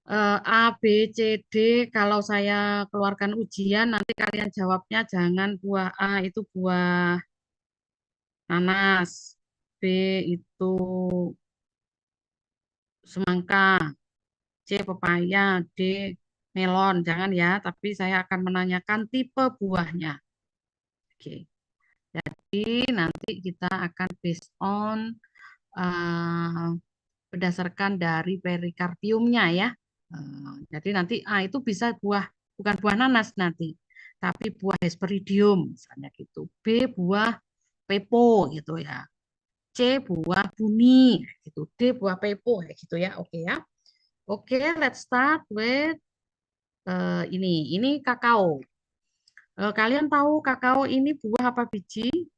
A, B, C, D. Kalau saya keluarkan ujian, nanti kalian jawabnya jangan buah A itu buah nanas, B itu semangka, C pepaya, D melon. Jangan ya, tapi saya akan menanyakan tipe buahnya. Oke, jadi nanti kita akan based on eh, berdasarkan dari perikarpiumnya ya. Jadi nanti A itu bisa buah, bukan buah nanas nanti, tapi buah Hesperidium misalnya gitu. B buah pepo gitu ya. C buah buni gitu. D buah pepo kayak gitu ya. Oke ya. Oke, let's start with ini. Ini kakao. Kalian tahu kakao ini buah apa biji?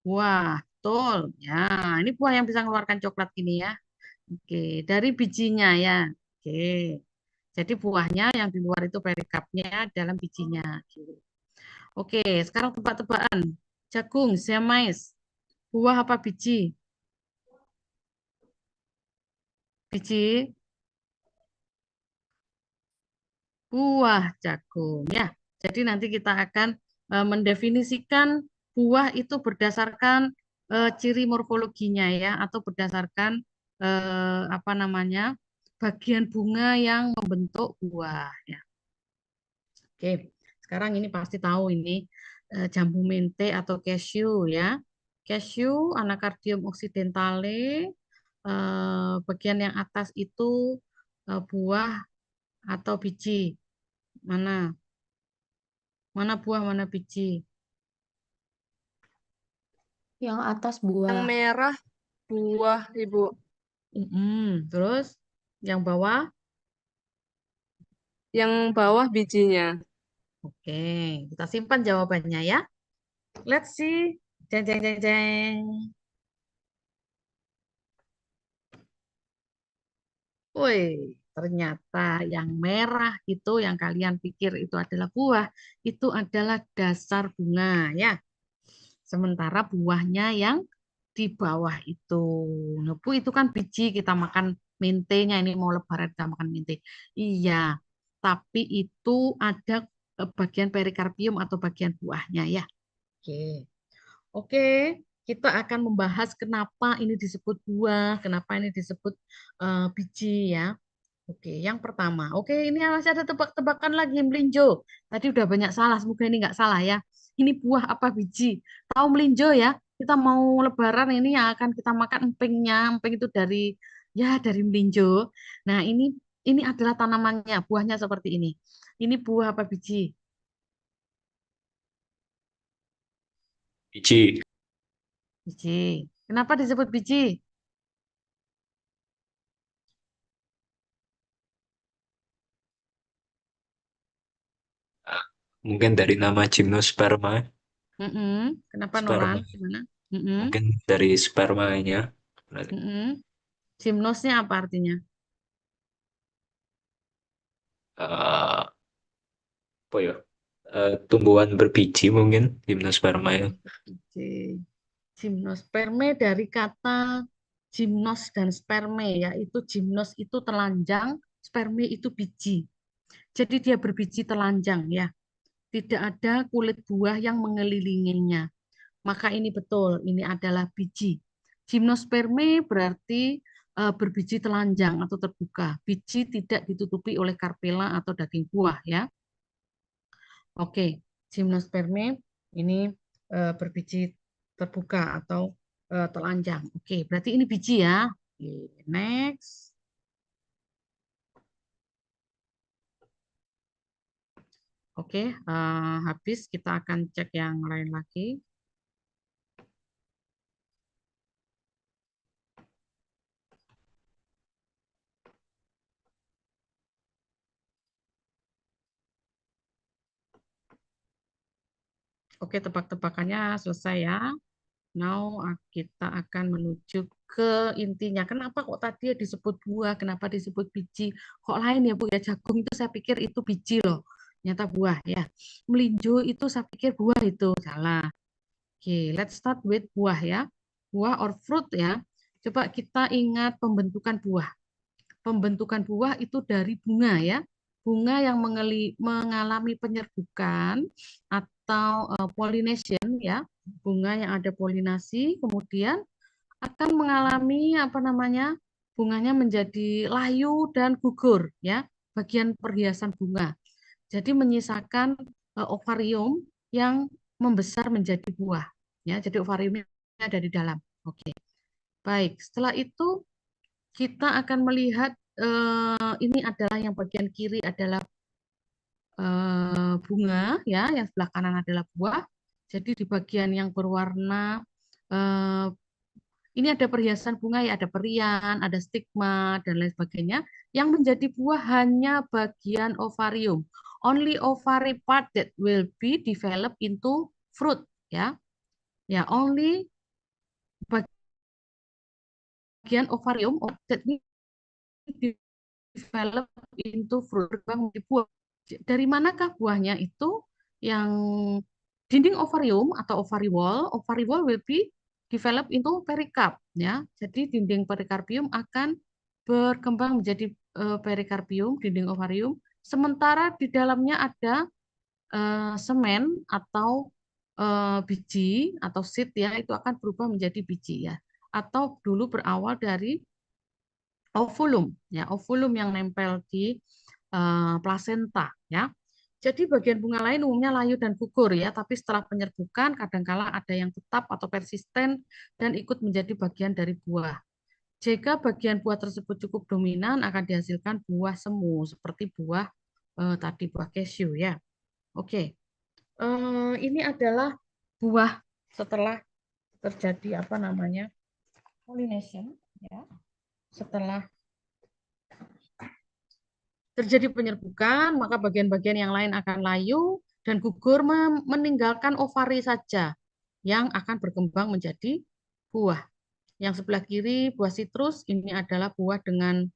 Buah, betul. Ya, ini buah yang bisa mengeluarkan coklat gini ya. Oke, dari bijinya ya. Oke. Jadi buahnya yang di luar itu perikapnya dalam bijinya. Oke, sekarang tebak-tebakan. Jagung, siamais. Buah apa biji? Biji buah jagung ya. Jadi nanti kita akan mendefinisikan buah itu berdasarkan ciri morfologinya ya, atau berdasarkan apa namanya, bagian bunga yang membentuk buah ya. Oke, sekarang ini pasti tahu ini jambu mente atau cashew ya. Cashew, Anacardium occidentale, bagian yang atas itu buah atau biji. Mana? Mana buah, mana biji? Yang atas Yang buah. merah buah, Ibu. Terus yang bawah? Yang bawah bijinya. Oke, kita simpan jawabannya ya. Let's see. Jeng, jeng, jeng, jeng. Woi, ternyata yang merah itu yang kalian pikir itu adalah buah, itu adalah dasar bunga ya. Sementara buahnya yang di bawah itu. Nah, Bu, itu kan biji kita makan mentenya, ini mau lebaran kita makan mente. Iya, tapi itu ada bagian perikarpium atau bagian buahnya ya. Oke. Oke, kita akan membahas kenapa ini disebut buah, kenapa ini disebut biji ya. Oke, yang pertama. Oke, ini masih ada tebak-tebakan lagi melinjo. Tadi udah banyak salah, semoga ini nggak salah ya. Ini buah apa biji? Tahu melinjo ya? Kita mau lebaran ini yang akan kita makan empingnya. Emping itu dari ya dari melinjo. Nah, ini adalah tanamannya, buahnya seperti ini. Ini buah apa biji? Biji. Biji. Kenapa disebut biji? Ah, mungkin dari nama gimnosperma. Kenapa Nolan? Sperma. Gimana? Mm-mm. Mungkin dari spermanya. Mm-mm. Gymnosnya apa artinya? Eh, apa ya? Tumbuhan berbiji mungkin gimnosperma ya. Oke. Gimnosperme dari kata gimnos dan sperme, yaitu gimnos itu telanjang, sperme itu biji. Jadi dia berbiji telanjang ya. Tidak ada kulit buah yang mengelilinginya. Maka ini betul, ini adalah biji. Gimnosperme berarti berbiji telanjang atau terbuka. Biji tidak ditutupi oleh karpela atau daging buah ya. Oke, gimnosperme ini berbiji terbuka atau telanjang. Oke, berarti ini biji ya. Oke, next. Oke, habis kita akan cek yang lain lagi. Oke, tebak-tebakannya selesai ya. Now kita akan menuju ke intinya. Kenapa kok tadi disebut buah? Kenapa disebut biji? Kok lain ya Bu ya? Jagung itu saya pikir itu biji loh. Ternyata buah ya. Melinjo itu saya pikir buah itu. Salah. Oke, let's start with buah ya. Buah or fruit ya. Coba kita ingat pembentukan buah. Pembentukan buah itu dari bunga ya. Bunga yang mengalami penyerbukan atau pollination ya. Bunga yang ada polinasi kemudian akan mengalami apa namanya? Bunganya menjadi layu dan gugur ya, bagian perhiasan bunga. Jadi menyisakan ovarium yang membesar menjadi buah ya. Jadi ovariumnya ada di dalam. Oke. Baik, setelah itu kita akan melihat ini adalah yang bagian kiri adalah bunga ya, yang sebelah kanan adalah buah. Jadi di bagian yang berwarna eh, ini ada perhiasan bunga ya, ada perian, ada stigma dan lain sebagainya. Yang menjadi buah hanya bagian ovarium. Only ovary part that will be developed into fruit ya. Ya, only bagian ovarium that will develop into fruit, berkembang menjadi buah. Dari manakah buahnya itu? Yang dinding ovarium atau ovary wall will be develop into pericarp ya. Jadi dinding perikarpium akan berkembang menjadi perikarpium, dinding ovarium. Sementara di dalamnya ada semen atau biji atau seed ya, itu akan berubah menjadi biji ya. Atau dulu berawal dari ovulum ya, ovulum yang nempel di plasenta ya. Jadi bagian bunga lain umumnya layu dan gugur ya, tapi setelah penyerbukan kadangkala ada yang tetap atau persisten dan ikut menjadi bagian dari buah. Jika bagian buah tersebut cukup dominan akan dihasilkan buah semu seperti buah tadi buah cashew ya. Oke. Ini adalah buah setelah terjadi apa namanya? Pollination ya. Setelah terjadi penyerbukan, maka bagian-bagian yang lain akan layu dan gugur meninggalkan ovari saja yang akan berkembang menjadi buah. Yang sebelah kiri buah sitrus ini adalah buah dengan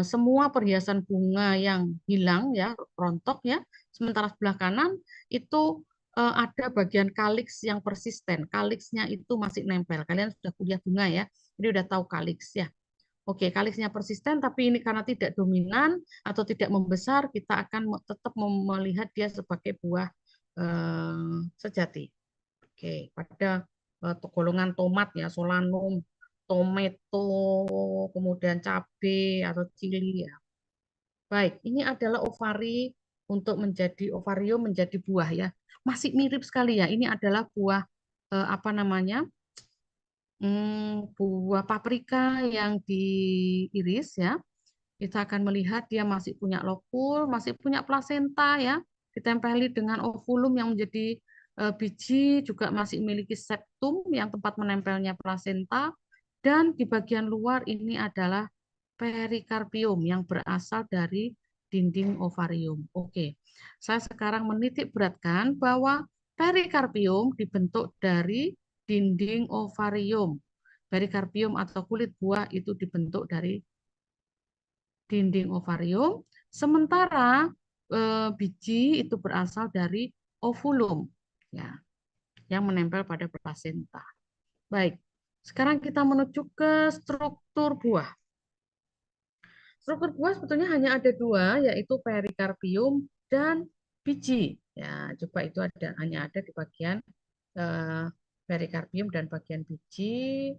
semua perhiasan bunga yang hilang ya, rontok ya. Sementara sebelah kanan itu ada bagian kaliks yang persisten. Kaliksnya itu masih nempel. Kalian sudah kuliah bunga ya, jadi udah tahu kaliks ya. Oke, kaliksnya persisten, tapi ini karena tidak dominan atau tidak membesar, kita akan tetap melihat dia sebagai buah sejati. Oke, pada golongan tomat ya, solanum, tomato, kemudian cabai atau cili ya. Baik, ini adalah ovari untuk menjadi ovarium menjadi buah ya. Masih mirip sekali ya. Ini adalah buah apa namanya? Buah paprika yang diiris ya. Kita akan melihat dia masih punya lokul, masih punya plasenta ya, ditempeli dengan ovulum yang menjadi biji, juga masih memiliki septum yang tempat menempelnya plasenta, dan di bagian luar ini adalah perikarpium yang berasal dari dinding ovarium. Oke, saya sekarang menitik beratkan bahwa perikarpium dibentuk dari dinding ovarium. Perikarpium atau kulit buah itu dibentuk dari dinding ovarium, sementara biji itu berasal dari ovulum, ya, yang menempel pada plasenta. Baik, sekarang kita menuju ke struktur buah. Struktur buah sebetulnya hanya ada dua, yaitu perikarpium dan biji. Ya, coba itu hanya ada di bagian perikarpium dan bagian biji.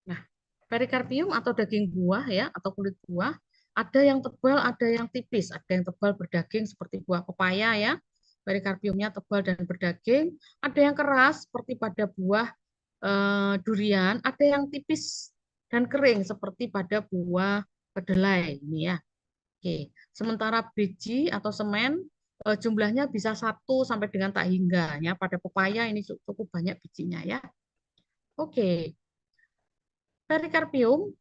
Nah, perikarpium atau daging buah ya, atau kulit buah, ada yang tebal, ada yang tipis, ada yang tebal berdaging seperti buah pepaya ya. Perikarpiumnya tebal dan berdaging, ada yang keras seperti pada buah durian, ada yang tipis dan kering seperti pada buah kedelai ini ya. Oke, sementara biji atau semen jumlahnya bisa 1 sampai dengan tak hingga ya. Pada pepaya ini cukup banyak bijinya ya. Oke. Perikarpium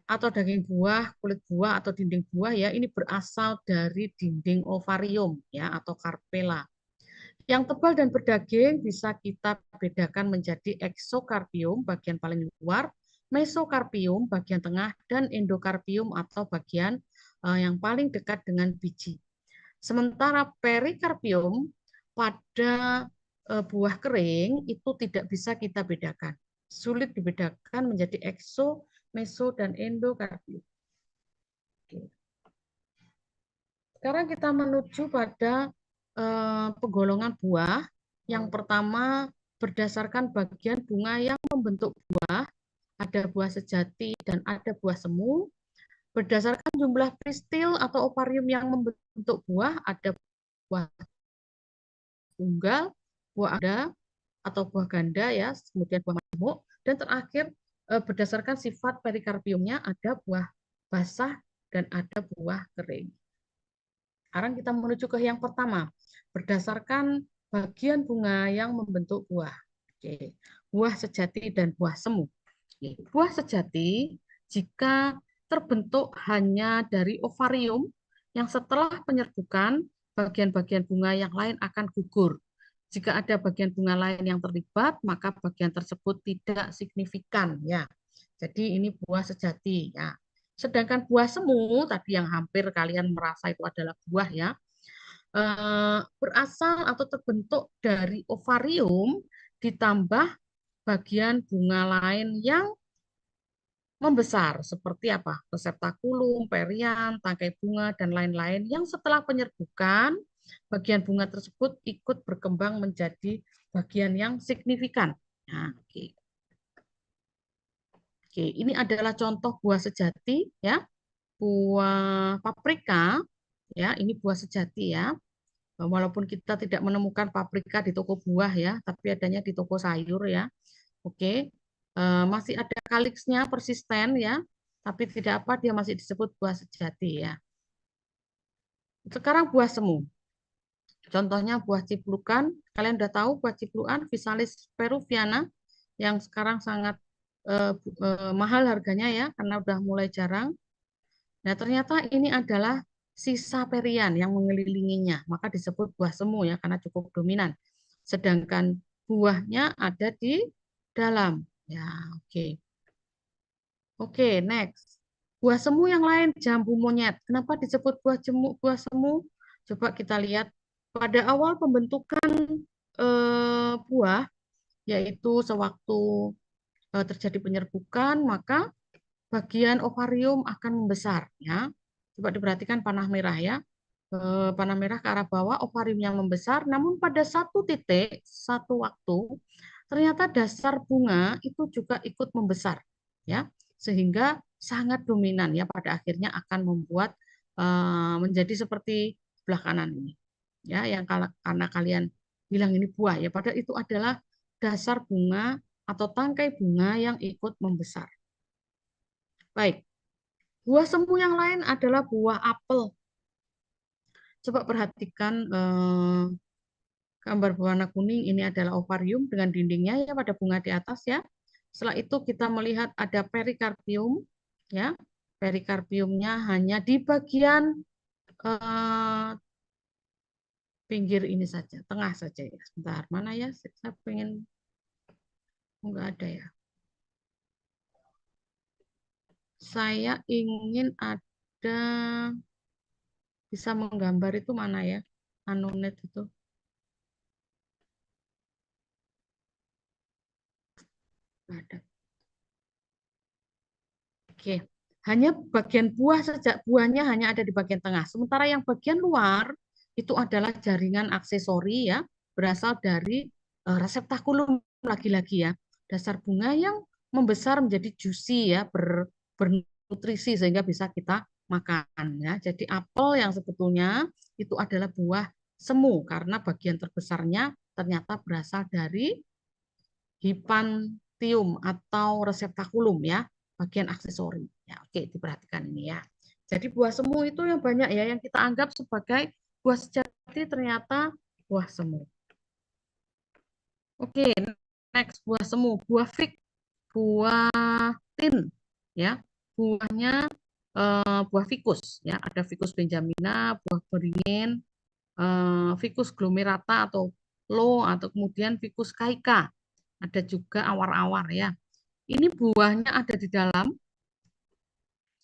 atau daging buah, kulit buah atau dinding buah ya, ini berasal dari dinding ovarium ya atau carpella. Yang tebal dan berdaging bisa kita bedakan menjadi eksokarpium bagian paling luar mesokarpium bagian tengah, dan endokarpium atau bagian yang paling dekat dengan biji. Sementara perikarpium pada buah kering itu tidak bisa kita bedakan. Sulit dibedakan menjadi ekso, meso, dan endokarpium. Oke. Sekarang kita menuju pada penggolongan buah. Yang pertama, berdasarkan bagian bunga yang membentuk buah, ada buah sejati dan ada buah semu. Berdasarkan jumlah pistil atau ovarium yang membentuk buah, ada buah tunggal, buah ada atau buah ganda ya, kemudian buah majemuk, dan terakhir berdasarkan sifat perikarpiumnya ada buah basah dan ada buah kering. Sekarang kita menuju ke yang pertama, berdasarkan bagian bunga yang membentuk buah. Oke. Buah sejati dan buah semu. Oke. Buah sejati jika terbentuk hanya dari ovarium yang setelah penyerbukan, bagian-bagian bunga yang lain akan gugur. Jika ada bagian bunga lain yang terlibat, maka bagian tersebut tidak signifikan ya. Jadi ini buah sejati ya. Sedangkan buah semu tadi yang hampir kalian merasa itu adalah buah ya, berasal atau terbentuk dari ovarium ditambah bagian bunga lain yang membesar seperti apa? Reseptakulum, perian, tangkai bunga dan lain-lain yang setelah penyerbukan bagian bunga tersebut ikut berkembang menjadi bagian yang signifikan. Nah, oke. Oke, ini adalah contoh buah sejati ya. Buah paprika ya, ini buah sejati ya. Walaupun kita tidak menemukan paprika di toko buah ya, tapi adanya di toko sayur ya. Oke. Masih ada kaliksnya persisten ya, tapi tidak apa dia masih disebut buah sejati ya. Sekarang buah semu. Contohnya buah ciplukan, kalian udah tahu buah ciplukan Physalis peruviana yang sekarang sangat mahal harganya ya karena udah mulai jarang. Nah, ternyata ini adalah sisa perian yang mengelilinginya, maka disebut buah semu ya karena cukup dominan. Sedangkan buahnya ada di dalam. Ya, oke. Oke, next. Buah semu yang lain jambu monyet. Kenapa disebut buah semu? Coba kita lihat pada awal pembentukan buah yaitu sewaktu terjadi penyerbukan, maka bagian ovarium akan membesar ya. Coba diperhatikan panah merah ya. Panah merah ke arah bawah, ovarium yang membesar, namun pada satu titik, satu waktu, ternyata dasar bunga itu juga ikut membesar ya, sehingga sangat dominan ya pada akhirnya akan membuat menjadi seperti sebelah kanan ini. Ya, yang karena kalian bilang ini buah ya, padahal itu adalah dasar bunga atau tangkai bunga yang ikut membesar. Baik, buah semu yang lain adalah buah apel. Coba perhatikan gambar berwarna kuning, ini adalah ovarium dengan dindingnya ya pada bunga di atas ya. Setelah itu kita melihat ada perikarpium ya. Perikarpiumnya hanya di bagian pinggir ini saja, tengah saja ya. Sebentar, mana ya? Saya pengen enggak ada ya. Saya ingin ada bisa menggambar itu mana ya? Anonet itu. Ada. Oke, hanya bagian buah saja, buahnya hanya ada di bagian tengah. Sementara yang bagian luar itu adalah jaringan aksesori ya, berasal dari reseptakulum lagi-lagi ya. Dasar bunga yang membesar menjadi juicy ya, bernutrisi sehingga bisa kita makan ya. Jadi apel yang sebetulnya itu adalah buah semu karena bagian terbesarnya ternyata berasal dari hipantium atau reseptakulum ya, bagian aksesori. Ya, oke, diperhatikan ini ya. Jadi buah semu itu yang banyak ya yang kita anggap sebagai buah sejati ternyata buah semu. Oke, next buah semu, buah fig, buah tin ya. Buahnya buah ficus ya, ada ficus benjamina, buah beringin, ficus glomerata atau lo atau kemudian ficus caicca. Ada juga awar-awar ya. Ini buahnya ada di dalam,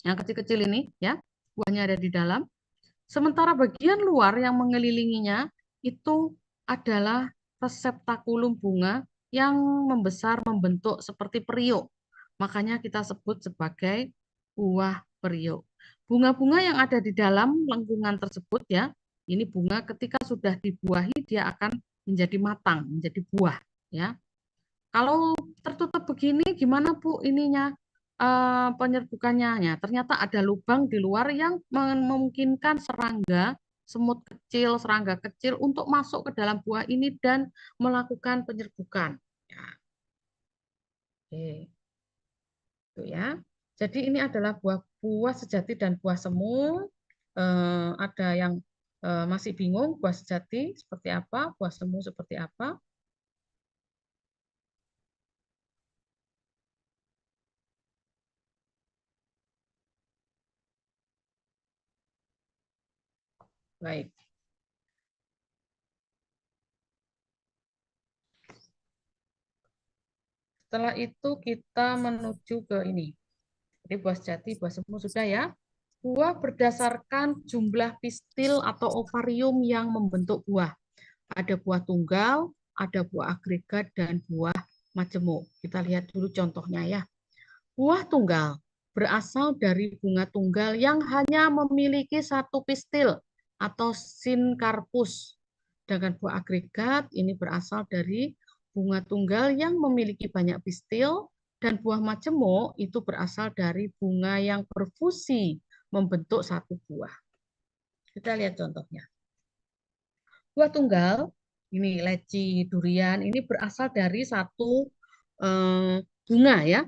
yang kecil-kecil ini ya, buahnya ada di dalam. Sementara bagian luar yang mengelilinginya itu adalah reseptakulum bunga yang membesar membentuk seperti periuk. Makanya kita sebut sebagai buah periuk. Bunga-bunga yang ada di dalam lengkungan tersebut ya, ini bunga ketika sudah dibuahi dia akan menjadi matang, menjadi buah ya. Kalau tertutup begini gimana Bu ininya penyerbukannya? Ya, ternyata ada lubang di luar yang memungkinkan serangga, semut kecil, serangga kecil untuk masuk ke dalam buah ini dan melakukan penyerbukan. Ya, oke, itu ya. Jadi ini adalah buah sejati dan buah semu. Ada yang masih bingung buah sejati seperti apa, buah semu seperti apa. Baik. Setelah itu kita menuju ke ini. Jadi buah sejati, buah semu sudah ya. Buah berdasarkan jumlah pistil atau ovarium yang membentuk buah. Ada buah tunggal, ada buah agregat, dan buah majemuk. Kita lihat dulu contohnya ya. Buah tunggal berasal dari bunga tunggal yang hanya memiliki satu pistil atau sinkarpus. Sedangkan buah agregat ini berasal dari bunga tunggal yang memiliki banyak pistil dan buah majemuk itu berasal dari bunga yang berfusi membentuk satu buah. Kita lihat contohnya. Buah tunggal, ini leci, durian, ini berasal dari satu bunga ya,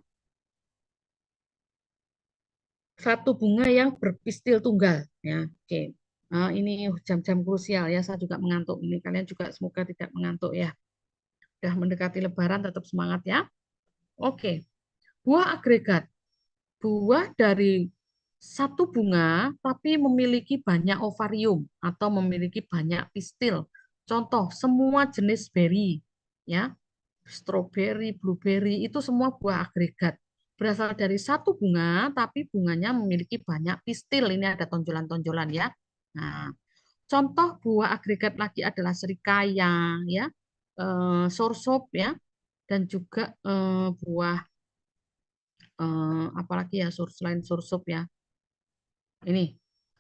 satu bunga yang berpistil tunggal ya. Oke. Nah, ini jam-jam krusial ya, saya juga mengantuk ini, kalian juga semoga tidak mengantuk ya. Sudah mendekati lebaran tetap semangat ya. Oke. Buah agregat, buah dari satu bunga tapi memiliki banyak ovarium atau memiliki banyak pistil. Contoh semua jenis beri ya, stroberi, blueberry itu semua buah agregat. Berasal dari satu bunga, tapi bunganya memiliki banyak pistil. Ini ada tonjolan-tonjolan ya. Nah, contoh buah agregat lagi adalah serikaya, ya, sorsop ya, dan juga buah apalagi ya selain sorsop ya. Ini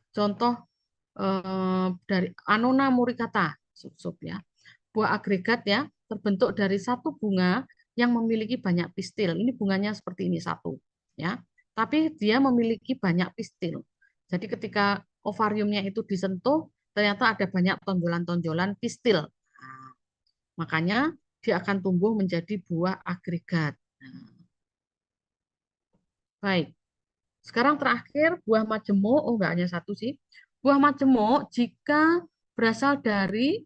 contoh dari Annona muricata, sorsop ya. Buah agregat ya, terbentuk dari satu bunga yang memiliki banyak pistil. Ini bunganya seperti ini satu, ya. Tapi dia memiliki banyak pistil. Jadi ketika ovariumnya itu disentuh, ternyata ada banyak tonjolan-tonjolan pistil. Nah, makanya dia akan tumbuh menjadi buah agregat. Nah, baik. Sekarang terakhir buah majemuk, oh enggak hanya satu sih. Buah majemuk jika berasal dari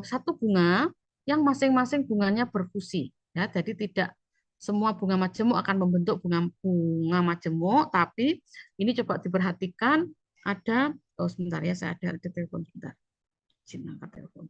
satu bunga yang masing-masing bunganya berfusi, ya. Jadi tidak semua bunga majemuk akan membentuk bunga majemuk, tapi ini coba diperhatikan ada, oh sebentar ya, saya ada telepon sebentar. Izin angkat telepon.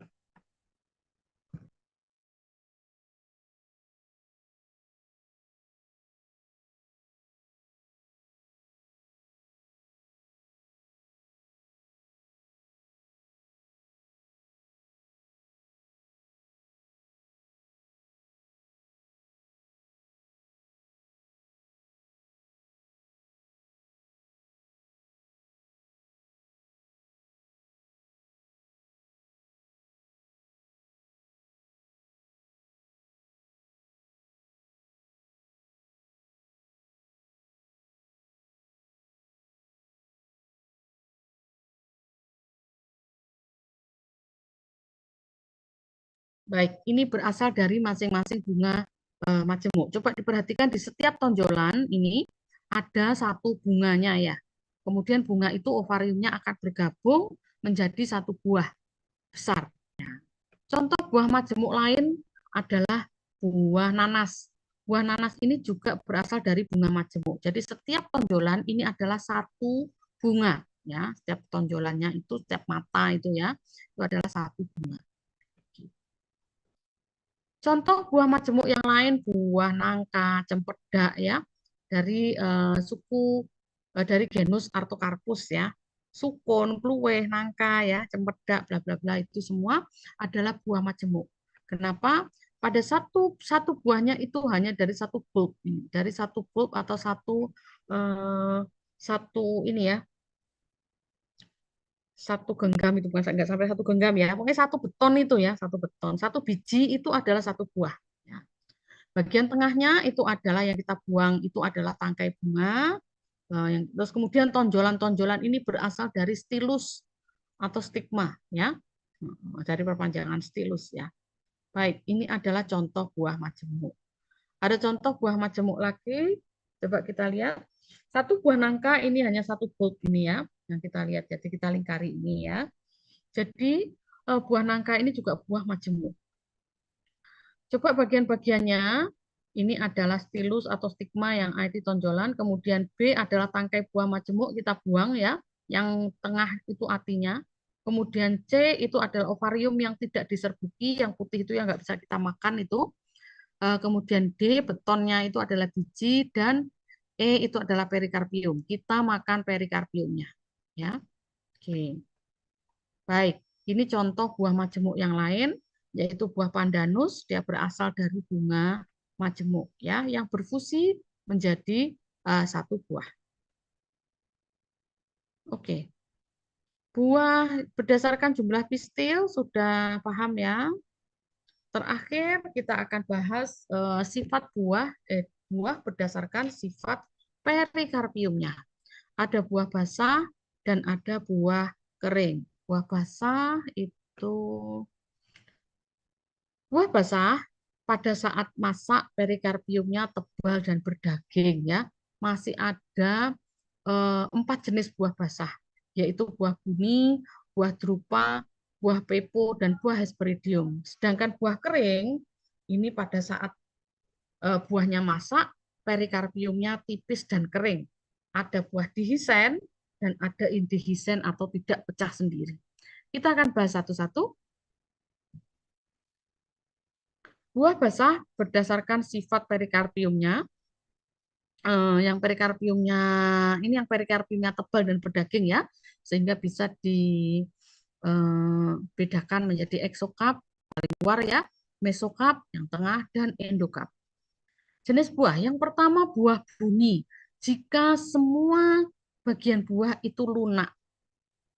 Baik, ini berasal dari masing-masing bunga majemuk. Coba diperhatikan di setiap tonjolan ini ada satu bunganya ya. Kemudian bunga itu ovariumnya akan bergabung menjadi satu buah besar. Contoh buah majemuk lain adalah buah nanas. Buah nanas ini juga berasal dari bunga majemuk. Jadi setiap tonjolan ini adalah satu bunga ya. Setiap tonjolannya itu setiap mata itu ya, itu adalah satu bunga. Contoh buah majemuk yang lain, buah nangka, cempedak ya, dari dari genus Artocarpus ya. Sukun, kluweh, nangka ya, cempedak, bla bla bla itu semua adalah buah majemuk. Kenapa? Pada satu satu buahnya itu hanya dari satu bulb, dari satu bulb atau eh, satu ini ya, satu genggam itu bukan nggak sampai satu genggam ya, pokoknya satu beton itu ya, satu beton, satu biji itu adalah satu buah. Ya. Bagian tengahnya itu adalah yang kita buang itu adalah tangkai bunga. Terus kemudian tonjolan-tonjolan ini berasal dari stilus atau stigma ya, dari perpanjangan stilus ya. Baik, ini adalah contoh buah majemuk. Ada contoh buah majemuk lagi. Coba kita lihat. Satu buah nangka ini hanya satu bulb ini ya, yang kita lihat. Jadi kita lingkari ini ya. Jadi buah nangka ini juga buah majemuk. Coba bagian-bagiannya, ini adalah stilus atau stigma yang A itu tonjolan, kemudian B adalah tangkai buah majemuk, kita buang ya, yang tengah itu artinya. Kemudian C itu adalah ovarium yang tidak diserbuki, yang putih itu yang nggak bisa kita makan itu. Kemudian D betonnya itu adalah biji dan E itu adalah perikarpium. Kita makan perikarpiumnya, ya. Oke. Baik, ini contoh buah majemuk yang lain, yaitu buah pandanus. Dia berasal dari bunga majemuk, ya, yang berfusi menjadi satu buah. Oke, buah berdasarkan jumlah pistil sudah paham ya. Terakhir kita akan bahas sifat buah berdasarkan sifat perikarpiumnya. Ada buah basah dan ada buah kering. Buah basah itu buah basah pada saat masak perikarpiumnya tebal dan berdaging ya. Masih ada 4 jenis buah basah, yaitu buah buni, buah drupa, buah pepo, dan buah hesperidium. Sedangkan buah kering ini pada saat buahnya masak, perikarpiumnya tipis dan kering. Ada buah dihisen dan ada indihisen atau tidak pecah sendiri. Kita akan bahas satu-satu. Buah basah berdasarkan sifat perikarpiumnya. Yang perikarpiumnya ini yang perikarpiumnya tebal dan berdaging ya, sehingga bisa dibedakan menjadi eksokap paling luar ya, mesokap yang tengah, dan endokap. Jenis buah yang pertama buah buni. Jika semua bagian buah itu lunak,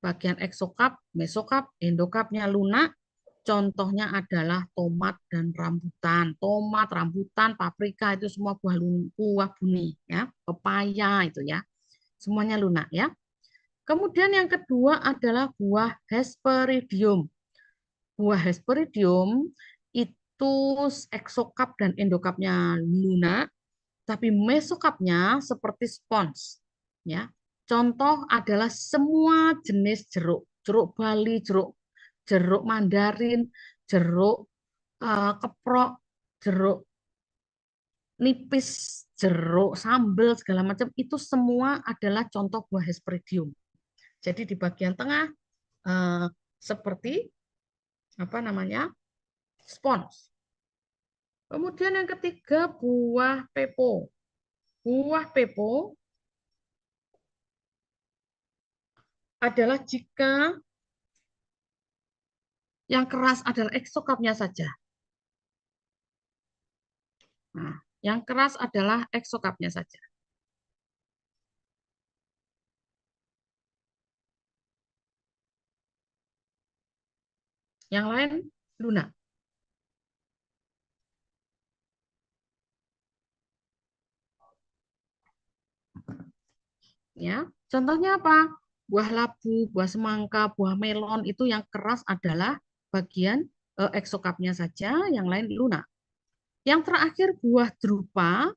bagian eksokap, mesokap, endokapnya lunak. Contohnya adalah tomat dan rambutan. Tomat, rambutan, paprika itu semua buah buni ya. Pepaya itu ya. Semuanya lunak ya. Kemudian yang kedua adalah buah hesperidium. Buah hesperidium itu eksokap dan endokapnya lunak, tapi mesokapnya seperti spons ya. Contoh adalah semua jenis jeruk, jeruk bali, jeruk mandarin, jeruk keprok, jeruk nipis, jeruk sambal segala macam itu semua adalah contoh buah hesperidium. Jadi di bagian tengah seperti apa namanya? Spons. Kemudian yang ketiga buah pepo. Buah pepo adalah jika yang keras adalah eksokapnya saja. Nah, yang keras adalah eksokapnya saja. Yang lain lunak. Ya, contohnya apa? Buah labu, buah semangka, buah melon itu yang keras adalah bagian eksokapnya saja, yang lain lunak. Yang terakhir buah drupa,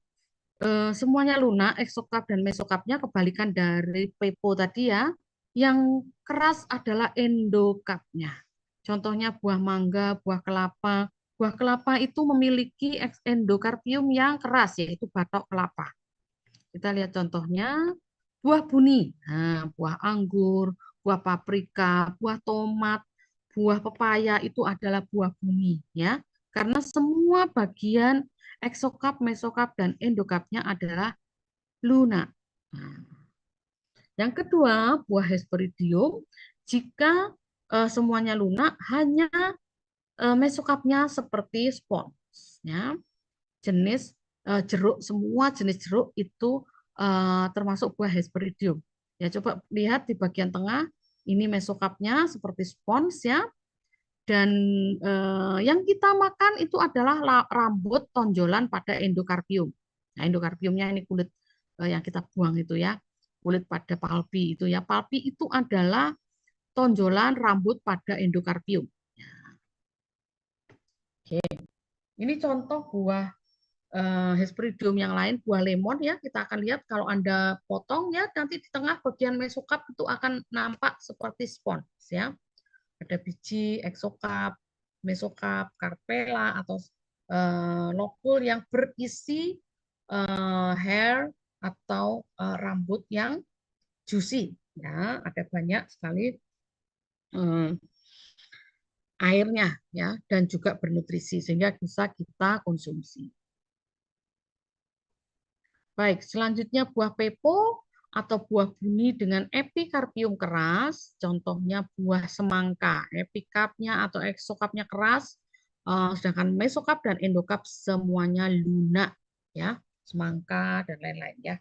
semuanya lunak, eksokap dan mesokapnya kebalikan dari pepo tadi ya. Yang keras adalah endokapnya. Contohnya buah mangga, buah kelapa. Buah kelapa itu memiliki endokarpium yang keras, yaitu batok kelapa. Kita lihat contohnya, buah buni, nah, buah anggur, buah paprika, buah tomat, buah pepaya itu adalah buah buni ya. Karena semua bagian eksokap, mesokap, dan endokapnya adalah lunak. Nah, yang kedua, buah Hesperidium, jika semuanya lunak, hanya mesokapnya seperti spons. Ya. Jenis jeruk, semua jenis jeruk itu termasuk buah Hesperidium. Ya, coba lihat di bagian tengah, ini mesokapnya seperti spons ya. Dan yang kita makan itu adalah rambut tonjolan pada endokarpium. Nah, endokarpiumnya ini kulit yang kita buang itu ya, kulit pada palpi itu ya. Palpi itu adalah tonjolan rambut pada endokarpium. Oke, ini contoh buah Hesperidium yang lain, buah lemon ya. Kita akan lihat kalau Anda potong ya, nanti di tengah bagian mesokap itu akan nampak seperti spons ya. Ada biji, eksokap, mesokap, karpela atau lokul yang berisi hair atau rambut yang juicy ya, ada banyak sekali airnya ya dan juga bernutrisi sehingga bisa kita konsumsi. Baik, selanjutnya buah pepo atau buah buni dengan epikarpium keras, contohnya buah semangka, epikapnya atau eksokapnya keras, sedangkan mesokap dan endokap semuanya lunak, ya, semangka dan lain-lain ya.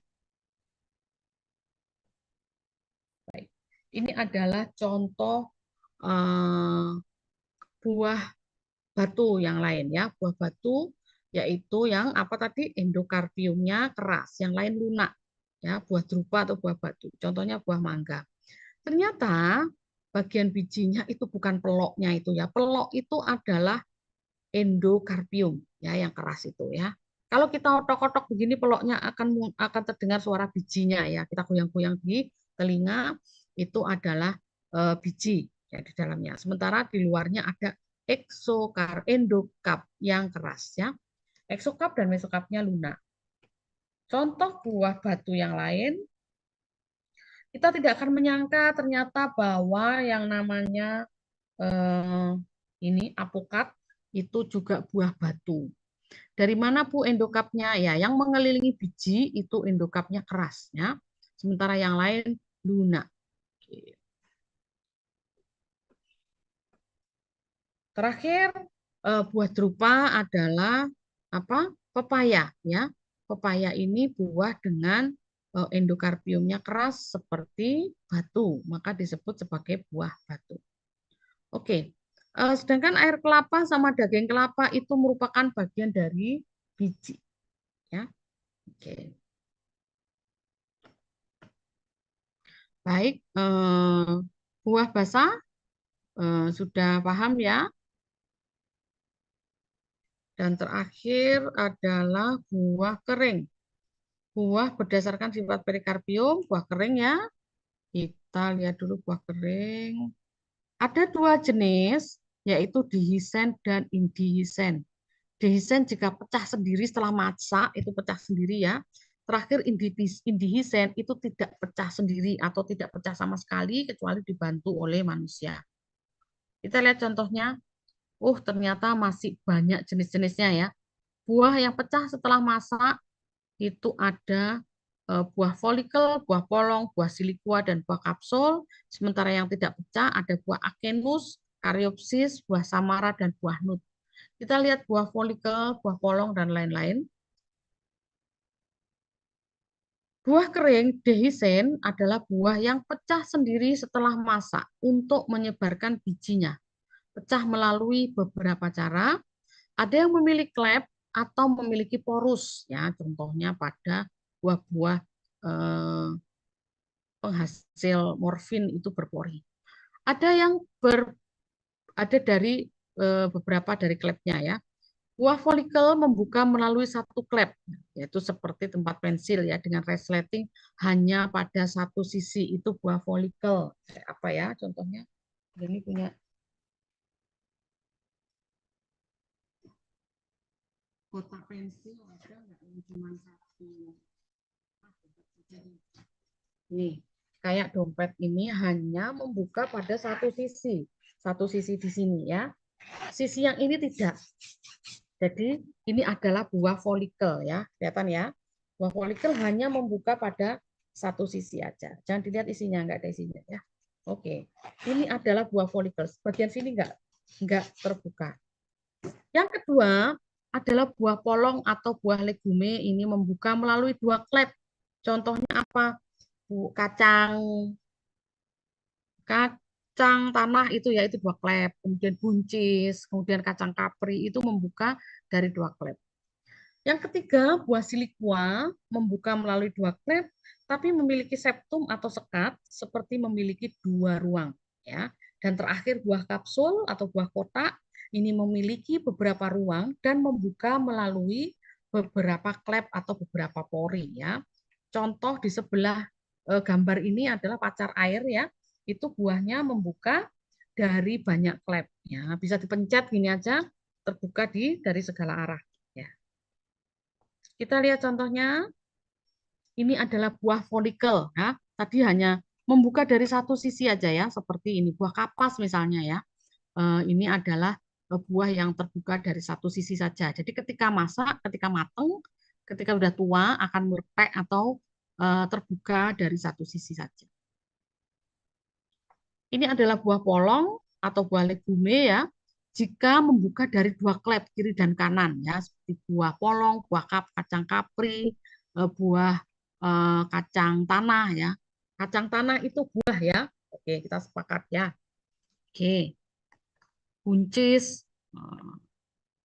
Baik, ini adalah contoh buah batu yang lain ya, buah batu yaitu yang apa tadi endokarpiumnya keras, yang lain lunak ya, buah drupa atau buah batu. Contohnya buah mangga. Ternyata bagian bijinya itu bukan peloknya itu ya. Pelok itu adalah endokarpium ya yang keras itu ya. Kalau kita otok-otok begini peloknya akan terdengar suara bijinya ya. Kita goyang-goyang di telinga itu adalah biji ya di dalamnya. Sementara di luarnya ada endokap yang keras ya. Eksokap dan mesokapnya lunak. Contoh buah batu yang lain, kita tidak akan menyangka ternyata bahwa yang namanya ini apokat itu juga buah batu. Dari mana Bu endokapnya? Ya, yang mengelilingi biji itu endokapnya keras ya. Sementara yang lain lunak. Terakhir buah drupa adalah apa? Pepaya ya. Pepaya ini buah dengan endokarpiumnya keras seperti batu, maka disebut sebagai buah batu. Oke. Sedangkan air kelapa sama daging kelapa itu merupakan bagian dari biji. Ya. Oke. Baik, buah basah sudah paham ya. Dan terakhir adalah buah kering. Buah berdasarkan sifat perikarpium, buah kering ya. Kita lihat dulu buah kering. Ada dua jenis, yaitu dihisen dan indihisen. Dihisen jika pecah sendiri setelah masak, itu pecah sendiri ya. Terakhir indihisen itu tidak pecah sendiri atau tidak pecah sama sekali kecuali dibantu oleh manusia. Kita lihat contohnya. Ternyata masih banyak jenis-jenisnya ya. Buah yang pecah setelah masak itu ada buah folikel, buah polong, buah silikua, dan buah kapsul. Sementara yang tidak pecah ada buah akenus, karyopsis, buah samara, dan buah nut. Kita lihat buah folikel, buah polong, dan lain-lain. Buah kering dehisen adalah buah yang pecah sendiri setelah masak untuk menyebarkan bijinya. Pecah melalui beberapa cara. Ada yang memiliki klep atau memiliki porus, ya. Contohnya pada buah-buah penghasil morfin itu berpori. Ada yang ada dari beberapa dari klepnya ya. Buah folikel membuka melalui satu klep, yaitu seperti tempat pensil ya dengan resleting hanya pada satu sisi itu buah folikel. Apa ya contohnya? Ini punya kotak pensil ada nggak yang cuma satu? Nih, kayak dompet ini hanya membuka pada satu sisi di sini ya. Sisi yang ini tidak. Jadi ini adalah buah folikel ya, kelihatan ya. Buah folikel hanya membuka pada satu sisi aja. Jangan dilihat isinya, nggak ada isinya ya. Oke, ini adalah buah folikel. Bagian sini nggak terbuka. Yang kedua adalah buah polong atau buah legume, ini membuka melalui dua klep. Contohnya apa? Kacang kacang tanah itu ya, itu dua klep. Kemudian buncis, kemudian kacang kapri itu membuka dari dua klep. Yang ketiga, buah silikua membuka melalui dua klep, tapi memiliki septum atau sekat seperti memiliki dua ruang. Ya. Dan terakhir, buah kapsul atau buah kotak ini memiliki beberapa ruang dan membuka melalui beberapa klep atau beberapa pori. Ya. Contoh di sebelah gambar ini adalah pacar air ya, itu buahnya membuka dari banyak klep. Ya. Bisa dipencet gini aja, terbuka dari segala arah. Ya. Kita lihat contohnya. Ini adalah buah folikel. Ya. Tadi hanya membuka dari satu sisi aja ya, seperti ini. Buah kapas misalnya ya. Ini adalah buah yang terbuka dari satu sisi saja. Jadi ketika masak, ketika matang, ketika sudah tua akan meletek atau terbuka dari satu sisi saja. Ini adalah buah polong atau buah legume ya. Jika membuka dari dua klep kiri dan kanan ya, seperti buah polong, buah kacang kapri, buah kacang tanah ya. Kacang tanah itu buah ya. Oke, kita sepakat ya. Oke. Buncis.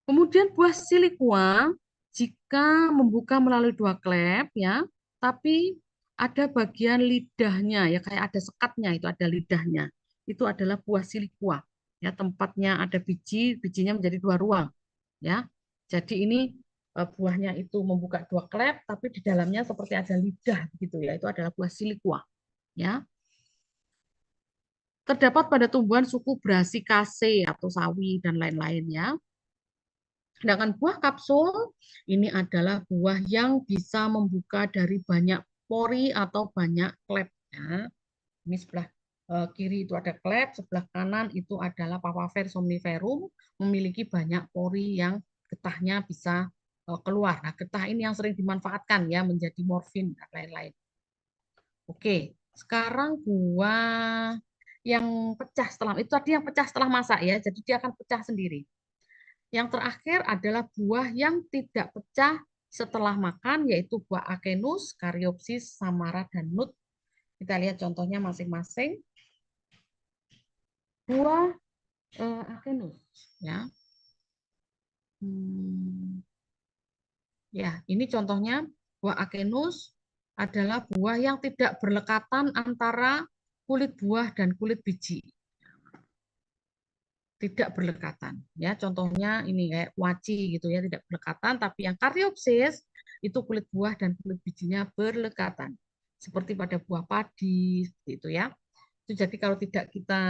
Kemudian buah silikua jika membuka melalui dua klep ya, tapi ada bagian lidahnya ya, kayak ada sekatnya, itu ada lidahnya. Itu adalah buah silikua. Ya, tempatnya ada bijinya menjadi dua ruang ya. Jadi ini buahnya itu membuka dua klep tapi di dalamnya seperti ada lidah begitu ya. Itu adalah buah silikua ya. Terdapat pada tumbuhan suku Brassicaceae atau sawi dan lain-lain ya. Sedangkan buah kapsul ini adalah buah yang bisa membuka dari banyak pori atau banyak klepnya. Ini sebelah kiri itu ada klep, sebelah kanan itu adalah Papaver somniferum, memiliki banyak pori yang getahnya bisa keluar. Nah, getah ini yang sering dimanfaatkan ya menjadi morfin dan lain-lain. Oke, sekarang buah yang pecah setelah itu tadi yang pecah setelah masak ya, jadi dia akan pecah sendiri. Yang terakhir adalah buah yang tidak pecah setelah makan, yaitu buah akenus, karyopsis, samara, dan nut. Kita lihat contohnya masing-masing. Buah akenus, ya. Ya, ini contohnya buah akenus adalah buah yang tidak berlekatan antara kulit buah dan kulit biji. Tidak berlekatan ya, contohnya ini kayak waci gitu ya, tidak berlekatan. Tapi yang karyopsis itu kulit buah dan kulit bijinya berlekatan seperti pada buah padi itu ya. Itu jadi kalau tidak kita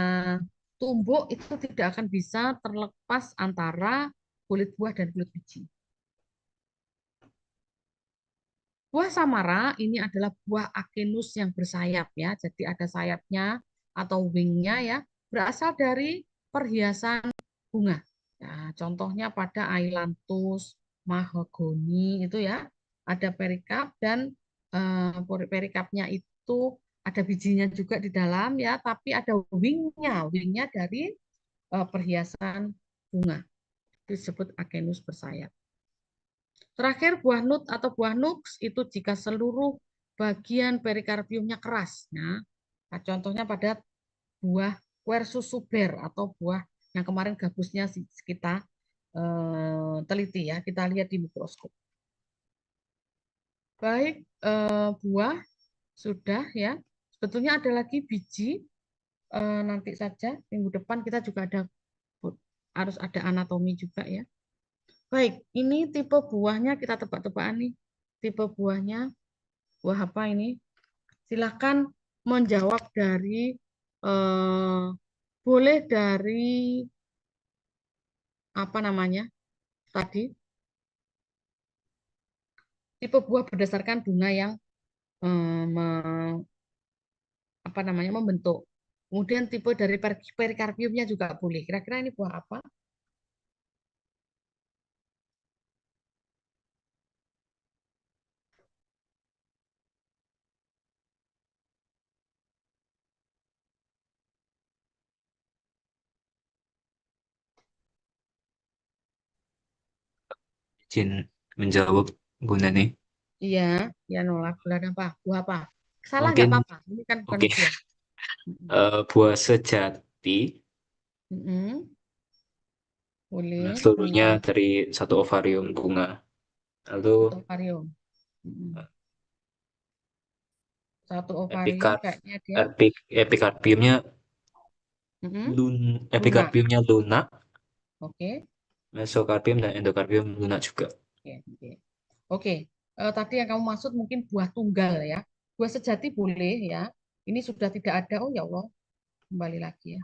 tumbuk itu tidak akan bisa terlepas antara kulit buah dan kulit biji. Buah samara ini adalah buah akenus yang bersayap ya, jadi ada sayapnya atau wingnya ya, berasal dari perhiasan bunga. Nah, contohnya pada ailanthus, mahogoni itu ya, ada perikap dan perikapnya itu ada bijinya juga di dalam ya, tapi ada wingnya dari perhiasan bunga. Itu disebut akenus bersayap. Terakhir buah nut atau buah nux itu jika seluruh bagian perikarpiumnya keras. Nah, contohnya pada buah Quercus suber atau buah yang kemarin gabusnya kita teliti ya, kita lihat di mikroskop. Baik, buah sudah ya. Sebetulnya ada lagi biji, nanti saja minggu depan kita juga harus ada anatomi juga ya. Baik, ini tipe buahnya kita tebak-tebakan nih. Tipe buahnya, buah apa ini? Silakan menjawab dari boleh dari apa namanya tadi, tipe buah berdasarkan bunga yang membentuk. Kemudian tipe dari perikarpiumnya juga boleh. Kira-kira ini buah apa? izin menjawab Bu Nani. Iya, ya nolak. Bulan apa? Buah apa? Salah nggak Mungkin apa-apa. Ini kan bukan oke. ujian. Mm-mm. Buah sejati. Mm-mm. Boleh. Seluruhnya dari satu ovarium bunga. Lalu Satu ovarium. Mm-mm. Satu ovarium epikar kayaknya dia. epikarpiumnya Mm-mm. Lunak. epikarpiumnya lunak, Oke. mesokarpium dan endokarpium lunak juga. Oke. Oke. Oke. Tadi yang kamu maksud mungkin buah tunggal ya. Buah sejati boleh ya. Ini sudah tidak ada. Oh ya Allah. Kembali lagi ya.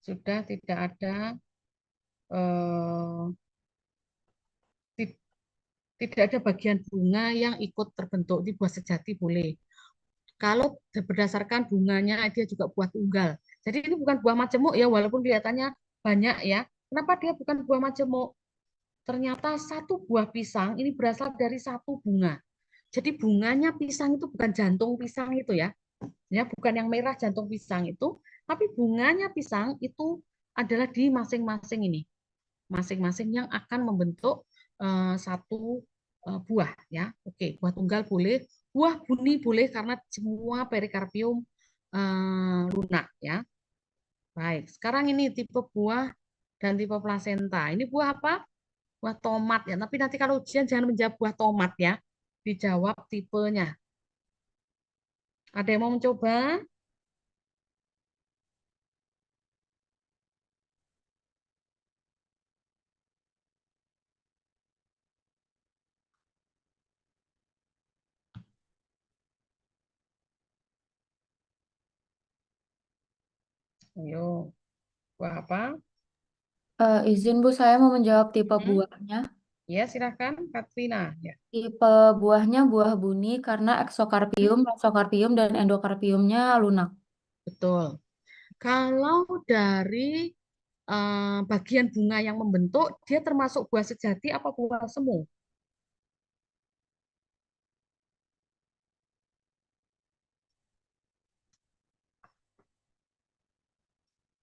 Sudah tidak ada. eh, ti- Tidak ada bagian bunga yang ikut terbentuk di buah sejati boleh. Kalau berdasarkan bunganya dia juga buah tunggal. Jadi ini bukan buah majemuk ya, walaupun kelihatannya banyak ya. Kenapa dia bukan buah majemuk? Ternyata satu buah pisang ini berasal dari satu bunga. Jadi bunganya pisang itu bukan jantung pisang itu ya. Ya, bukan yang merah jantung pisang itu, tapi bunganya pisang itu adalah di masing-masing ini. Masing-masing yang akan membentuk satu buah ya. Oke, buah tunggal boleh, buah buni boleh karena semua perikarpium lunak ya. Baik, sekarang ini tipe buah dan tipe plasenta. Ini buah apa? Buah tomat ya. Tapi nanti kalau ujian jangan menjawab buah tomat ya. Dijawab tipenya. Ada yang mau mencoba? Ayo, buah apa? Izin Bu, saya mau menjawab tipe Hmm? buahnya. Ya, silakan Katrina. Ya. Tipe buahnya buah buni karena eksokarpium, mesokarpium, dan endokarpiumnya lunak. Betul. Kalau dari bagian bunga yang membentuk, dia termasuk buah sejati apa buah semu?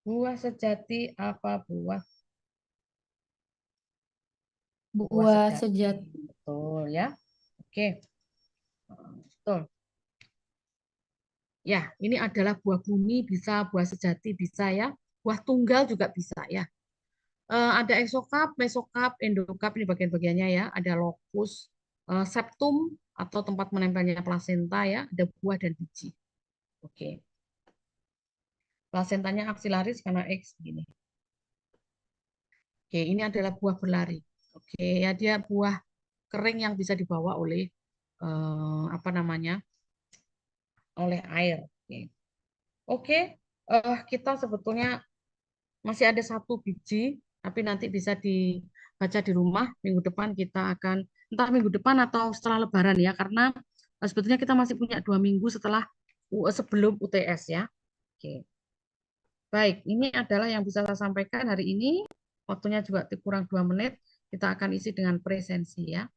Buah sejati apa buah Buah sejati? sejati. Betul ya. Oke, betul. Ya, ini adalah buah bumi bisa, buah sejati bisa ya. Buah tunggal juga bisa ya. Ada eksokap, mesokap, endokap ini bagian-bagiannya ya. Ada lokus, septum atau tempat menempelnya plasenta ya. Ada buah dan biji. Oke. Plasentanya aksilaris karena X begini. Oke, ini adalah buah berlari. Oke, ya dia buah kering yang bisa dibawa oleh apa namanya? Oleh air. Oke. Oke, kita sebetulnya masih ada satu biji, tapi nanti bisa dibaca di rumah. Minggu depan kita akan, entah minggu depan atau setelah Lebaran ya, karena sebetulnya kita masih punya 2 minggu setelah sebelum UTS ya. Oke, baik. Ini adalah yang bisa saya sampaikan hari ini. Waktunya juga kurang 2 menit. Kita akan isi dengan presensi ya.